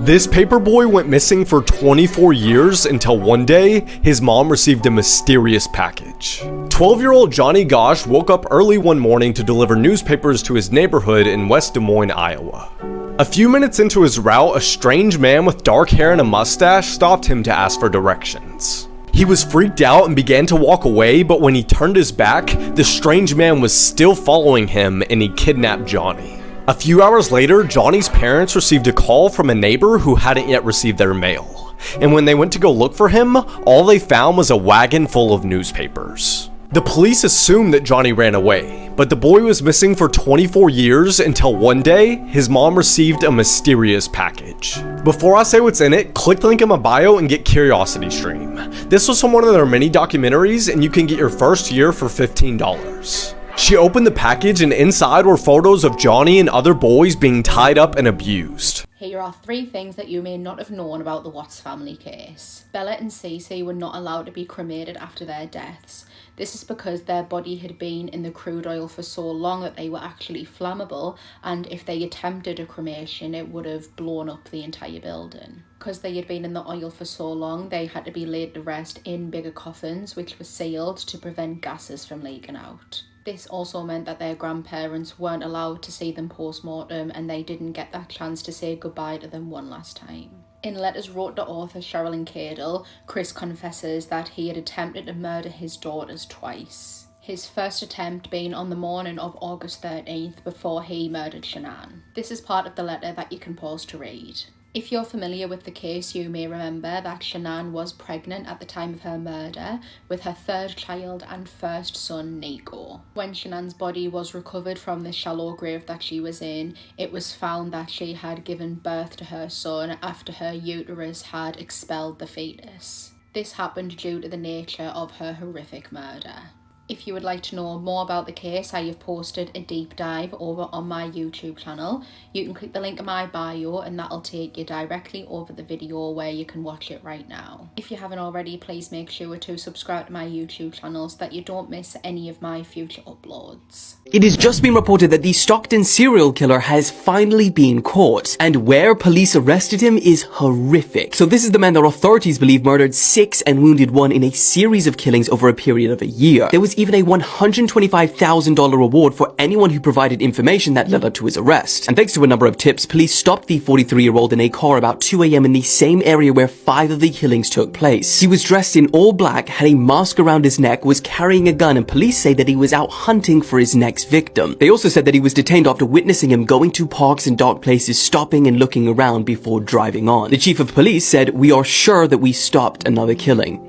This paperboy went missing for 24 years until one day, his mom received a mysterious package. 12-year-old Johnny Gosch woke up early one morning to deliver newspapers to his neighborhood in West Des Moines, Iowa. A few minutes into his route, a strange man with dark hair and a mustache stopped him to ask for directions. He was freaked out and began to walk away, but when he turned his back, the strange man was still following him and he kidnapped Johnny. A few hours later, Johnny's parents received a call from a neighbor who hadn't yet received their mail. And when they went to go look for him, all they found was a wagon full of newspapers. The police assumed that Johnny ran away, but the boy was missing for 24 years until one day, his mom received a mysterious package. Before I say what's in it, click the link in my bio and get Curiosity Stream. This was from one of their many documentaries and you can get your first year for $15. She opened the package and inside were photos of Johnny and other boys being tied up and abused. Here are 3 things that you may not have known about the Watts family case. Bella and Cece were not allowed to be cremated after their deaths. This is because their body had been in the crude oil for so long that they were actually flammable, and if they attempted a cremation it would have blown up the entire building. Because they had been in the oil for so long, they had to be laid to rest in bigger coffins which were sealed to prevent gases from leaking out. This also meant that their grandparents weren't allowed to see them post-mortem and they didn't get that chance to say goodbye to them one last time. In letters wrote to author Sherilyn Cadle, Chris confesses that he had attempted to murder his daughters twice. His first attempt being on the morning of August 13th before he murdered Shanann. This is part of the letter that you can pause to read. If you're familiar with the case, you may remember that Shanann was pregnant at the time of her murder with her 3rd child and first son, Nico. When Shanann's body was recovered from the shallow grave that she was in, it was found that she had given birth to her son after her uterus had expelled the fetus. This happened due to the nature of her horrific murder. If you would like to know more about the case, I have posted a deep dive over on my YouTube channel. You can click the link in my bio and that'll take you directly over the video where you can watch it right now. If you haven't already, please make sure to subscribe to my YouTube channel so that you don't miss any of my future uploads. It has just been reported that the Stockton serial killer has finally been caught, and where police arrested him is horrific. So this is the man that authorities believe murdered 6 and wounded 1 in a series of killings over a period of a year. There was even a $125,000 reward for anyone who provided information that led up to his arrest. And thanks to a number of tips, police stopped the 43-year-old in a car about 2 a.m. in the same area where 5 of the killings took place. He was dressed in all black, had a mask around his neck, was carrying a gun, and police say that he was out hunting for his next victim. They also said that he was detained after witnessing him going to parks and dark places, stopping and looking around before driving on. The chief of police said, "We are sure that we stopped another killing."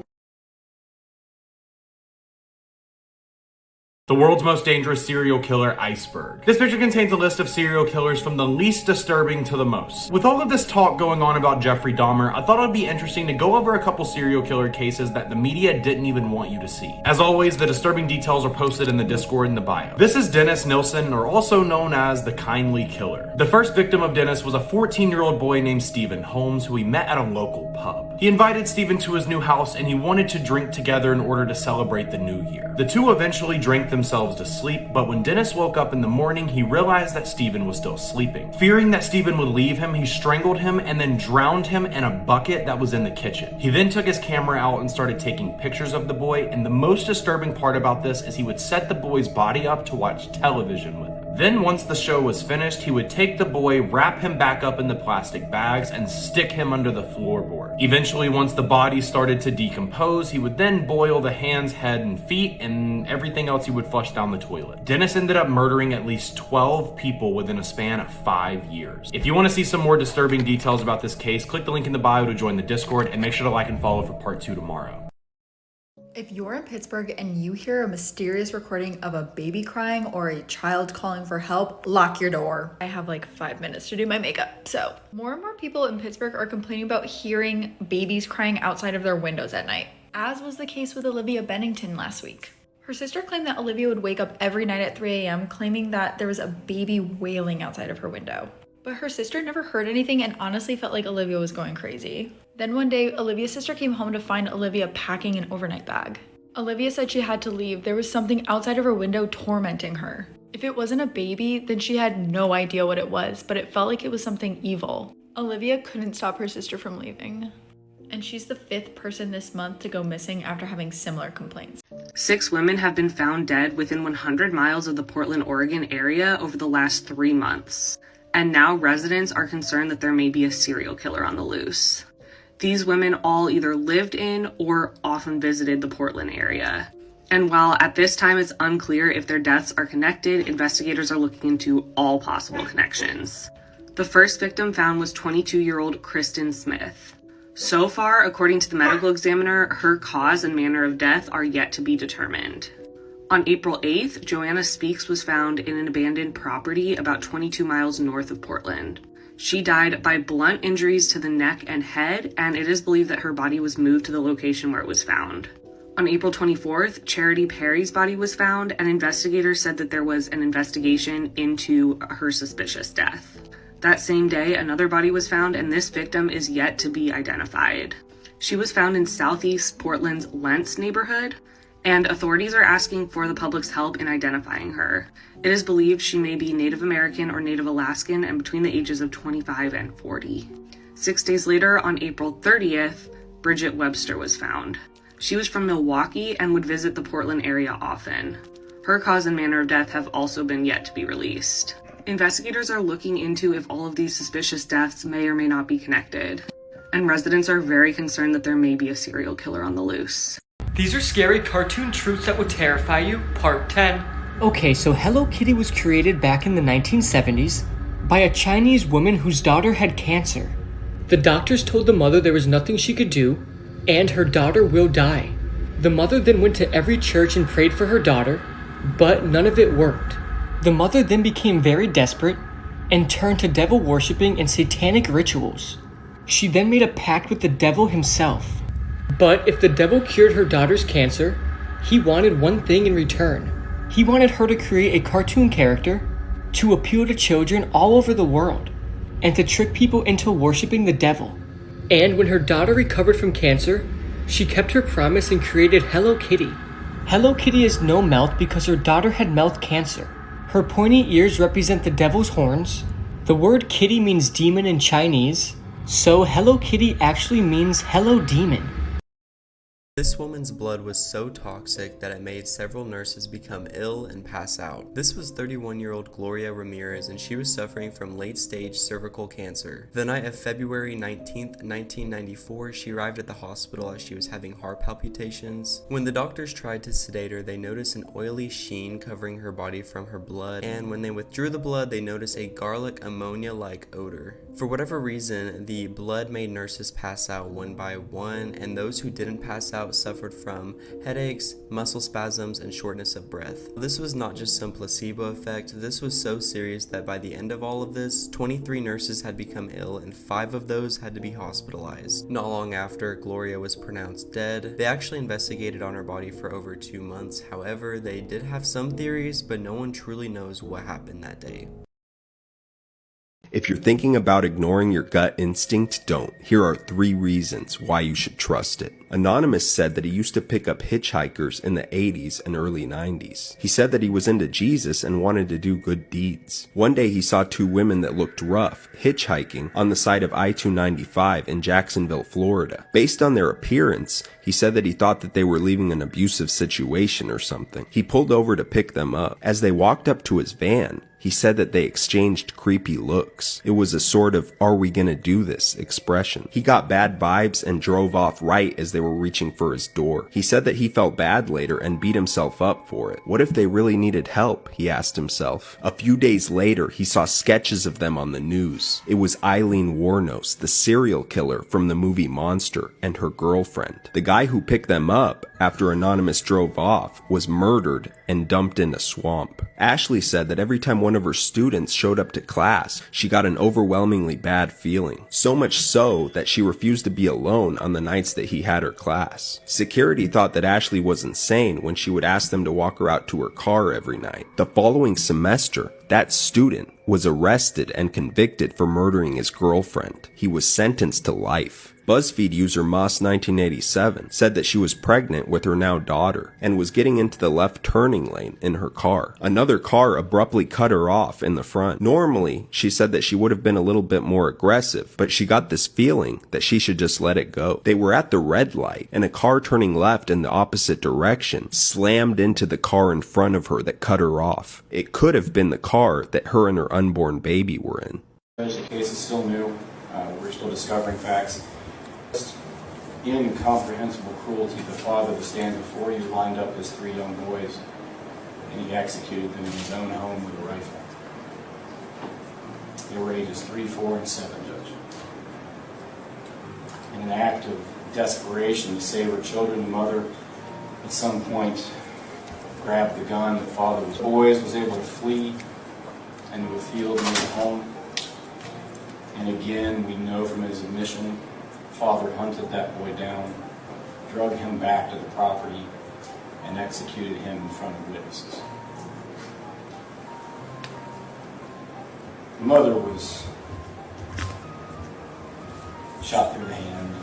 The world's most dangerous serial killer iceberg. This picture contains a list of serial killers from the least disturbing to the most. With all of this talk going on about Jeffrey Dahmer, I thought it would be interesting to go over a couple serial killer cases that the media didn't even want you to see. As always, the disturbing details are posted in the Discord in the bio. This is Dennis Nilsen, or also known as the Kindly Killer. The first victim of Dennis was a 14-year-old boy named Stephen Holmes, who he met at a local pub. He invited Stephen to his new house and he wanted to drink together in order to celebrate the new year. The two eventually drank themselves to sleep, but when Dennis woke up in the morning, he realized that Stephen was still sleeping. Fearing that Stephen would leave him, he strangled him and then drowned him in a bucket that was in the kitchen. He then took his camera out and started taking pictures of the boy, and the most disturbing part about this is he would set the boy's body up to watch television with him. Then once the show was finished, he would take the boy, wrap him back up in the plastic bags, and stick him under the floorboard. Eventually, once the body started to decompose, he would then boil the hands, head, and feet, and everything else he would flush down the toilet. Dennis ended up murdering at least 12 people within a span of 5 years. If you want to see some more disturbing details about this case, click the link in the bio to join the Discord, and make sure to like and follow for part 2 tomorrow. If you're in Pittsburgh and you hear a mysterious recording of a baby crying or a child calling for help, lock your door. I have like 5 minutes to do my makeup. So more and more people in Pittsburgh are complaining about hearing babies crying outside of their windows at night, as was the case with Olivia Bennington last week. Her sister claimed that Olivia would wake up every night at 3 a.m. claiming that there was a baby wailing outside of her window. But her sister never heard anything and honestly felt like Olivia was going crazy. Then one day, Olivia's sister came home to find Olivia packing an overnight bag. Olivia said she had to leave. There was something outside of her window tormenting her. If it wasn't a baby, then she had no idea what it was, but it felt like it was something evil. Olivia couldn't stop her sister from leaving. And she's the 5th person this month to go missing after having similar complaints. 6 women have been found dead within 100 miles of the Portland, Oregon area over the last 3 months. And now residents are concerned that there may be a serial killer on the loose. These women all either lived in or often visited the Portland area. And while at this time it's unclear if their deaths are connected, investigators are looking into all possible connections. The first victim found was 22-year-old Kristen Smith. So far, according to the medical examiner, her cause and manner of death are yet to be determined. On April 8th, Joanna Speaks was found in an abandoned property about 22 miles north of Portland. She died by blunt injuries to the neck and head, and it is believed that her body was moved to the location where it was found. On April 24th, Charity Perry's body was found, and investigators said that there was an investigation into her suspicious death. That same day, another body was found, and this victim is yet to be identified. She was found in southeast Portland's Lentz neighborhood, and authorities are asking for the public's help in identifying her. It is believed she may be Native American or Native Alaskan and between the ages of 25 and 40. 6 days later, on April 30th, Bridget Webster was found. She was from Milwaukee and would visit the Portland area often. Her cause and manner of death have also been yet to be released. Investigators are looking into if all of these suspicious deaths may or may not be connected, and residents are very concerned that there may be a serial killer on the loose. These are scary cartoon truths that would terrify you, part 10. Okay, so Hello Kitty was created back in the 1970s by a Chinese woman whose daughter had cancer. The doctors told the mother there was nothing she could do, and her daughter will die. The mother then went to every church and prayed for her daughter, but none of it worked. The mother then became very desperate and turned to devil worshipping and satanic rituals. She then made a pact with the devil himself. But if the devil cured her daughter's cancer, he wanted one thing in return. He wanted her to create a cartoon character to appeal to children all over the world and to trick people into worshipping the devil. And when her daughter recovered from cancer, she kept her promise and created Hello Kitty. Hello Kitty has no mouth because her daughter had mouth cancer. Her pointy ears represent the devil's horns. The word kitty means demon in Chinese, so Hello Kitty actually means hello demon. This woman's blood was so toxic that it made several nurses become ill and pass out. This was 31-year-old Gloria Ramirez, and she was suffering from late-stage cervical cancer. The night of February 19th, 1994, she arrived at the hospital as she was having heart palpitations. When the doctors tried to sedate her, they noticed an oily sheen covering her body from her blood, and when they withdrew the blood, they noticed a garlic ammonia-like odor. For whatever reason, the blood made nurses pass out one by one, and those who didn't pass out suffered from headaches, muscle spasms, and shortness of breath. This was not just some placebo effect. This was so serious that by the end of all of this, 23 nurses had become ill and 5 of those had to be hospitalized. Not long after, Gloria was pronounced dead. They actually investigated on her body for over 2 months. However, they did have some theories, but no one truly knows what happened that day. If you're thinking about ignoring your gut instinct, don't. Here are 3 reasons why you should trust it. Anonymous said that he used to pick up hitchhikers in the 80s and early 90s. He said that he was into Jesus and wanted to do good deeds. One day he saw 2 women that looked rough hitchhiking on the side of I-295 in Jacksonville, Florida. Based on their appearance, he said that he thought that they were leaving an abusive situation or something. He pulled over to pick them up. As they walked up to his van, he said that they exchanged creepy looks. It was a sort of, "are we gonna do this?" expression. He got bad vibes and drove off right as they were reaching for his door. He said that he felt bad later and beat himself up for it. What if they really needed help? He asked himself. A few days later, he saw sketches of them on the news. It was Eileen Wuornos, the serial killer from the movie Monster, and her girlfriend. The guy who picked them up after Anonymous drove off was murdered and dumped in a swamp. Ashley said that every time one of her students showed up to class, she got an overwhelmingly bad feeling. So much so that she refused to be alone on the nights that he had her class. Security thought that Ashley was insane when she would ask them to walk her out to her car every night. The following semester, that student was arrested and convicted for murdering his girlfriend. He was sentenced to life. BuzzFeed user Moss1987 said that she was pregnant with her now daughter and was getting into the left turning lane in her car. Another car abruptly cut her off in the front. Normally, she said that she would have been a little bit more aggressive, but she got this feeling that she should just let it go. They were at the red light, and a car turning left in the opposite direction slammed into the car in front of her that cut her off. It could have been the car that her and her unborn baby were in. The case is still new. We're still discovering facts. Incomprehensible cruelty. The father that stands before you lined up his 3 young boys, and he executed them in his own home with a rifle. They were ages 3, 4, and 7, Judge. In an act of desperation to save her children, the mother at some point grabbed the gun. The father was able to flee into a field near the home. And again, we know from his admission, father hunted that boy down, drug him back to the property, and executed him in front of witnesses. The mother was shot through the hand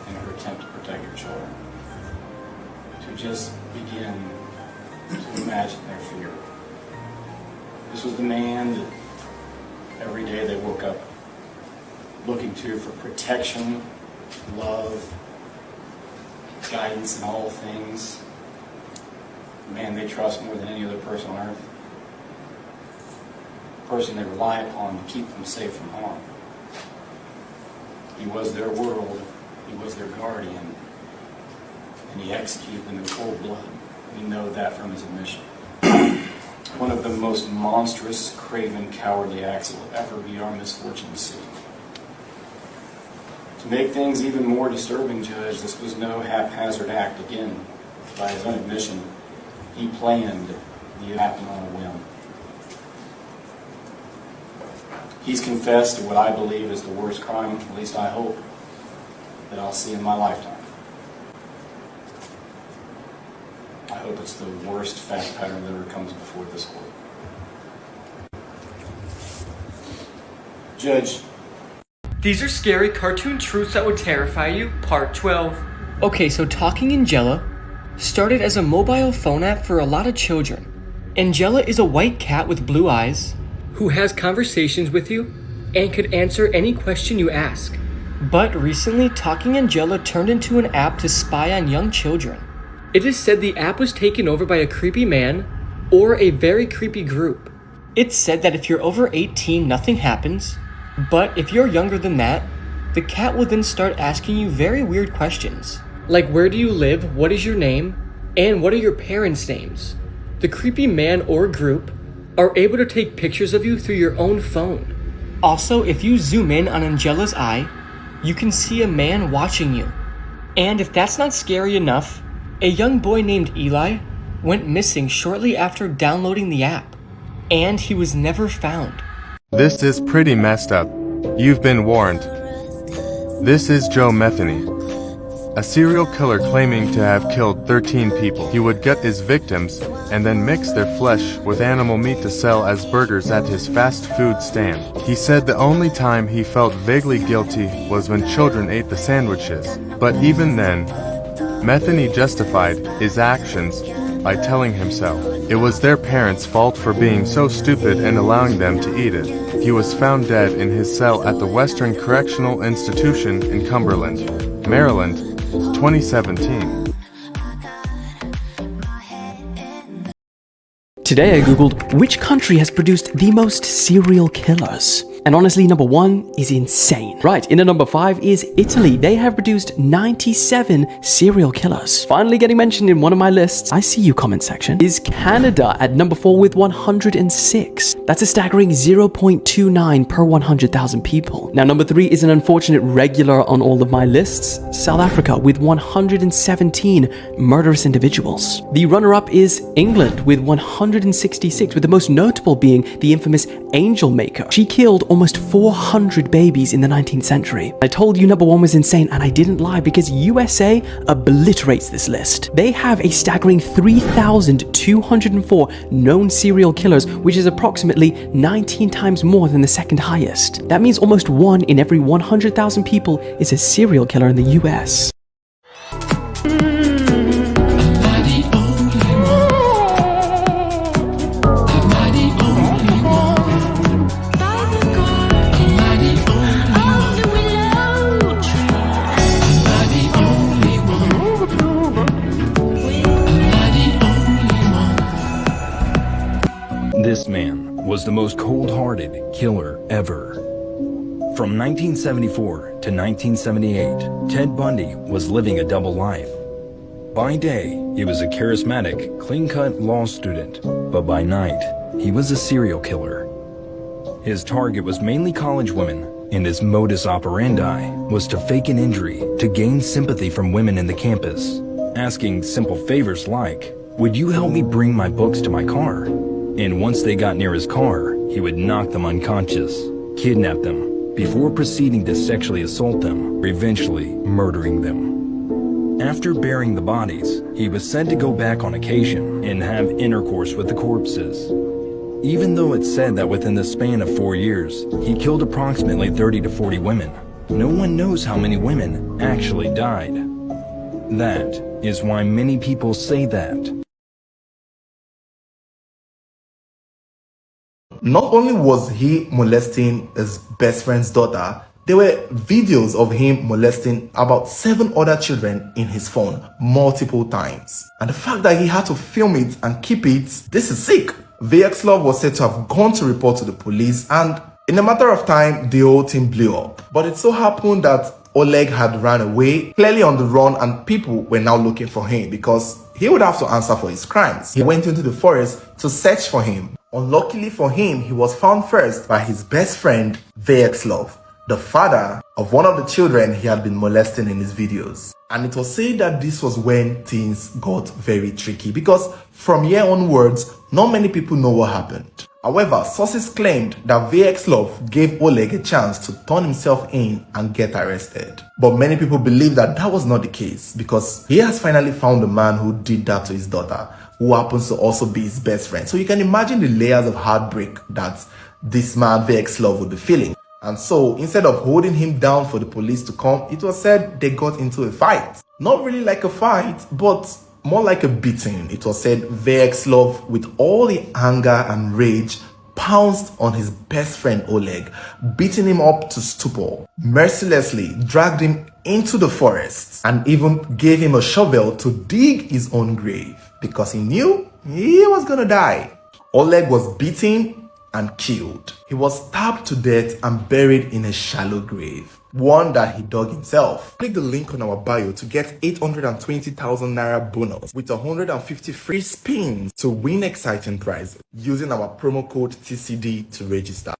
in her attempt to protect her children. To just begin to imagine their fear. This was the man that every day they woke up looking to for protection, love, guidance in all things. The man they trust more than any other person on earth. The person they rely upon to keep them safe from harm. He was their world, he was their guardian, and he executed them in cold blood. We know that from his admission. One of the most monstrous, craven, cowardly acts that will ever be our misfortune to see. To make things even more disturbing, Judge, this was no haphazard act. Again, by his own admission, he planned the acting on a whim. He's confessed to what I believe is the worst crime, at least I hope, that I'll see in my lifetime. I hope it's the worst fact pattern that ever comes before this court. Judge, These are scary cartoon truths that would terrify you, part 12. Okay, so Talking Angela started as a mobile phone app for a lot of children. Angela is a white cat with blue eyes who has conversations with you and could answer any question you ask. But recently, Talking Angela turned into an app to spy on young children. It is said the app was taken over by a creepy man or a very creepy group. It's said that if you're over 18, nothing happens. But if you're younger than that, the cat will then start asking you very weird questions. Like, where do you live, what is your name, and what are your parents' names? The creepy man or group are able to take pictures of you through your own phone. Also, if you zoom in on Angela's eye, you can see a man watching you. And if that's not scary enough, a young boy named Eli went missing shortly after downloading the app, and he was never found. This is pretty messed up. You've been warned. This is Joe Metheny, a serial killer claiming to have killed 13 people. He would gut his victims and then mix their flesh with animal meat to sell as burgers at his fast food stand. He said the only time he felt vaguely guilty was when children ate the sandwiches. But even then, Metheny justified his actions by telling himself it was their parents' fault for being so stupid and allowing them to eat it. He was found dead in his cell at the Western Correctional Institution in Cumberland, Maryland, 2017. Today I googled which country has produced the most serial killers. And honestly, number 1 is insane. Right, in at number 5 is Italy. They have produced 97 serial killers. Finally getting mentioned in one of my lists, I see you comment section, is Canada at number 4 with 106. That's a staggering 0.29 per 100,000 people. Now number 3 is an unfortunate regular on all of my lists, South Africa with 117 murderous individuals. The runner-up is England with 166, with the most notable being the infamous angel maker. She killed almost 400 babies in the 19th century. I told you number 1 was insane, and I didn't lie because USA obliterates this list. They have a staggering 3,204 known serial killers, which is approximately 19 times more than the second highest. That means almost 1 in every 100,000 people is a serial killer in the US. This man was the most cold-hearted killer ever. From 1974 to 1978, Ted Bundy was living a double life. By day, he was a charismatic, clean-cut law student, but by night, he was a serial killer. His target was mainly college women, and his modus operandi was to fake an injury to gain sympathy from women in the campus, asking simple favors like, "Would you help me bring my books to my car?" And once they got near his car, he would knock them unconscious, kidnap them, before proceeding to sexually assault them, eventually murdering them. After burying the bodies, he was said to go back on occasion and have intercourse with the corpses. Even though it's said that within the span of 4 years, he killed approximately 30 to 40 women, no one knows how many women actually died. That is why many people say that. Not only was he molesting his best friend's daughter, there were videos of him molesting about 7 other children in his phone multiple times. And the fact that he had to film it and keep it, this is sick. Vyacheslav was said to have gone to report to the police, and in a matter of time, the whole thing blew up. But it so happened that Oleg had run away, clearly on the run, and people were now looking for him because he would have to answer for his crimes. He went into the forest to search for him. Unluckily for him, he was found first by his best friend, Vyacheslav, the father of one of the children he had been molesting in his videos. And it was said that this was when things got very tricky because from here onwards, not many people know what happened. However, sources claimed that Vyacheslav gave Oleg a chance to turn himself in and get arrested. But many people believe that that was not the case because he has finally found the man who did that to his daughter, who happens to also be his best friend. So you can imagine the layers of heartbreak that this man Vyacheslav would be feeling. And so instead of holding him down for the police to come, it was said they got into a fight. Not really like a fight, but more like a beating. It was said Vyacheslav, with all the anger and rage, pounced on his best friend Oleg, beating him up to stupor, mercilessly dragged him into the forest, and even gave him a shovel to dig his own grave because he knew he was gonna die. Oleg was beaten and killed. He was stabbed to death and buried in a shallow grave, one that he dug himself. Click the link on our bio to get 820,000 naira bonus with 150 free spins to win exciting prizes using our promo code TCD to register.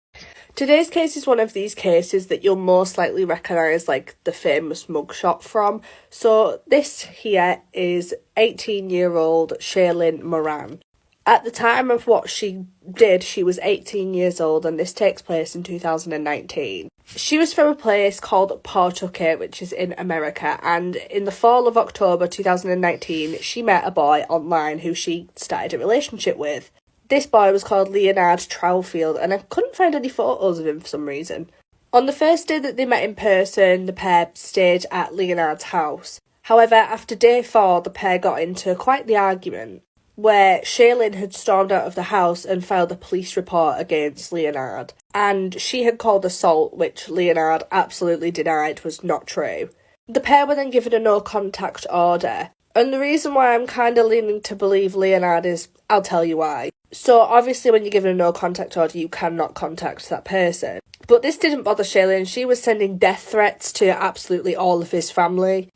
Today's case is one of these cases that you'll most likely recognise like the famous mugshot from. So this here is 18-year-old Shailene Moran. At the time of what she did, she was 18 years old, and this takes place in 2019. She was from a place called Pawtucket, which is in America, and in the fall of October 2019, she met a boy online who she started a relationship with. This boy was called Leonard Trowfield, and I couldn't find any photos of him for some reason. On the first day that they met in person, the pair stayed at Leonard's house. However, after day 4, the pair got into quite the argument, where Shailene had stormed out of the house and filed a police report against Leonard. And she had called assault, which Leonard absolutely denied was not true. The pair were then given a no-contact order. And the reason why I'm kind of leaning to believe Leonard is, I'll tell you why. So obviously when you're given a no-contact order, you cannot contact that person. But this didn't bother Shailene. She was sending death threats to absolutely all of his family,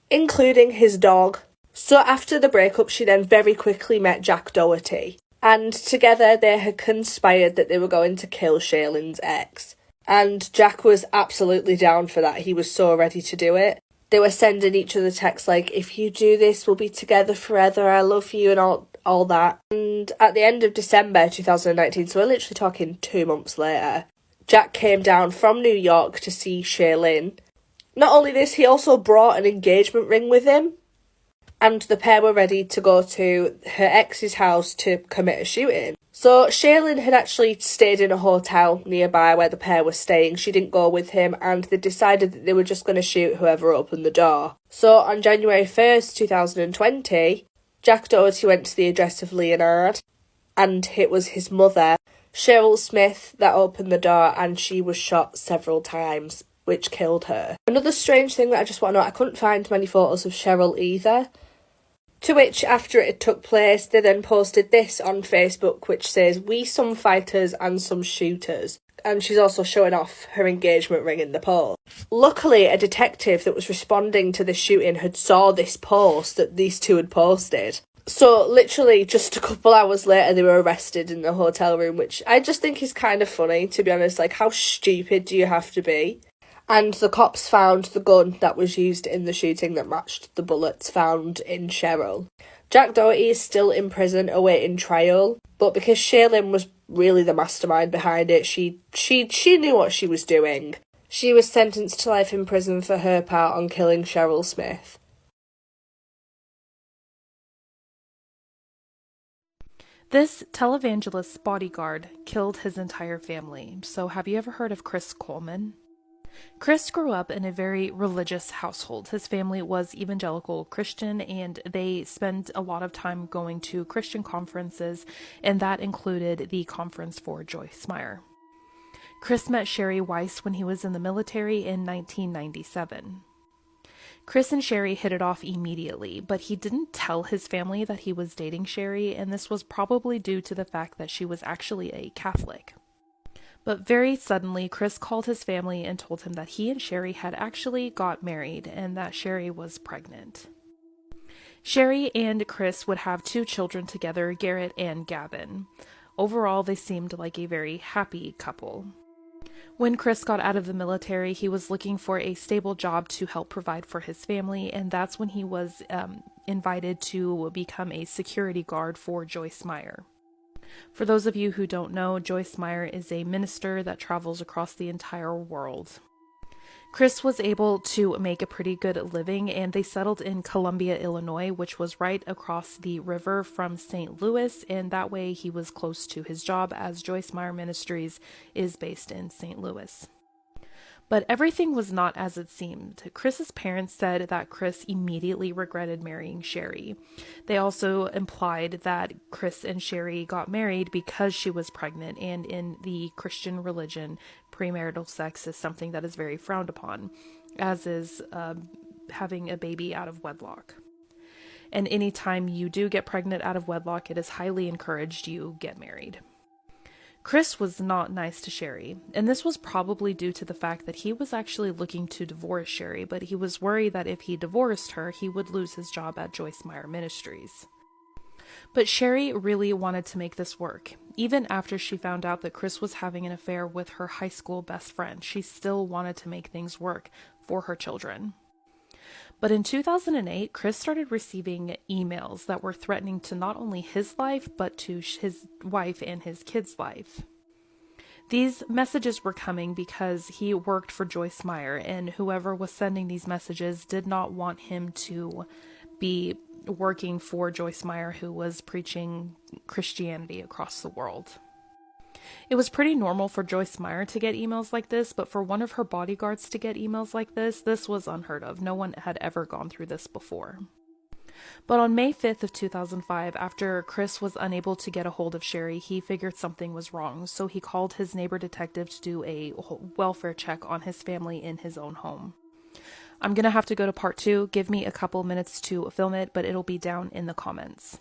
including his dog. So after the breakup, she then very quickly met Jack Doherty, and together they had conspired that they were going to kill Shailene's ex. And Jack was absolutely down for that. He was so ready to do it. They were sending each other texts like, "If you do this, we'll be together forever, I love you," and all that. And at the end of December 2019, so we're literally talking 2 months later, Jack came down from New York to see Shailene. Not only this, he also brought an engagement ring with him, and the pair were ready to go to her ex's house to commit a shooting. So Shailene had actually stayed in a hotel nearby where the pair were staying. She didn't go with him, and they decided that they were just going to shoot whoever opened the door. So on January 1st, 2020, Jack Doherty went to the address of Leonard, and it was his mother, Cheryl Smith, that opened the door, and she was shot several times, which killed her. Another strange thing that I just want to know, I couldn't find many photos of Cheryl either. To which, after it took place, they then posted this on Facebook, which says, "We some fighters and some shooters." And she's also showing off her engagement ring in the post. Luckily, a detective that was responding to the shooting had saw this post that these two had posted. So, literally, just a couple hours later, they were arrested in the hotel room, which I just think is kind of funny, to be honest. Like, how stupid do you have to be? And the cops found the gun that was used in the shooting that matched the bullets found in Cheryl. Jack Doherty is still in prison awaiting trial, but because Shailene was really the mastermind behind it, she knew what she was doing. She was sentenced to life in prison for her part on killing Cheryl Smith. This televangelist's bodyguard killed his entire family. So have you ever heard of Chris Coleman? Chris grew up in a very religious household. His family was evangelical Christian, and they spent a lot of time going to Christian conferences, and that included the Conference for Joyce Meyer. Chris met Sherry Weiss when he was in the military in 1997. Chris and Sherry hit it off immediately, but he didn't tell his family that he was dating Sherry, and this was probably due to the fact that she was actually a Catholic. But very suddenly, Chris called his family and told him that he and Sherry had actually got married and that Sherry was pregnant. Sherry and Chris would have 2 children together, Garrett and Gavin. Overall, they seemed like a very happy couple. When Chris got out of the military, he was looking for a stable job to help provide for his family, and that's when he was invited to become a security guard for Joyce Meyer. For those of you who don't know, Joyce Meyer is a minister that travels across the entire world. Chris was able to make a pretty good living, and they settled in Columbia, Illinois, which was right across the river from St. Louis, and that way he was close to his job as Joyce Meyer Ministries is based in St. Louis. But everything was not as it seemed. Chris's parents said that Chris immediately regretted marrying Sherry. They also implied that Chris and Sherry got married because she was pregnant, and in the Christian religion, premarital sex is something that is very frowned upon, as is having a baby out of wedlock. And anytime you do get pregnant out of wedlock, it is highly encouraged you get married. Chris was not nice to Sherry, and this was probably due to the fact that he was actually looking to divorce Sherry, but he was worried that if he divorced her, he would lose his job at Joyce Meyer Ministries. But Sherry really wanted to make this work. Even after she found out that Chris was having an affair with her high school best friend, she still wanted to make things work for her children. But in 2008, Chris started receiving emails that were threatening to not only his life, but to his wife and his kids' life. These messages were coming because he worked for Joyce Meyer, and whoever was sending these messages did not want him to be working for Joyce Meyer, who was preaching Christianity across the world. It was pretty normal for Joyce Meyer to get emails like this, but for one of her bodyguards to get emails like this was unheard of. No one had ever gone through this before. But on May 5th of 2005, after Chris was unable to get a hold of Sherry, he figured something was wrong, so he called his neighbor detective to do a welfare check on his family in his own home. I'm gonna have to go to part 2. Give me a couple minutes to film it, but it'll be down in the comments.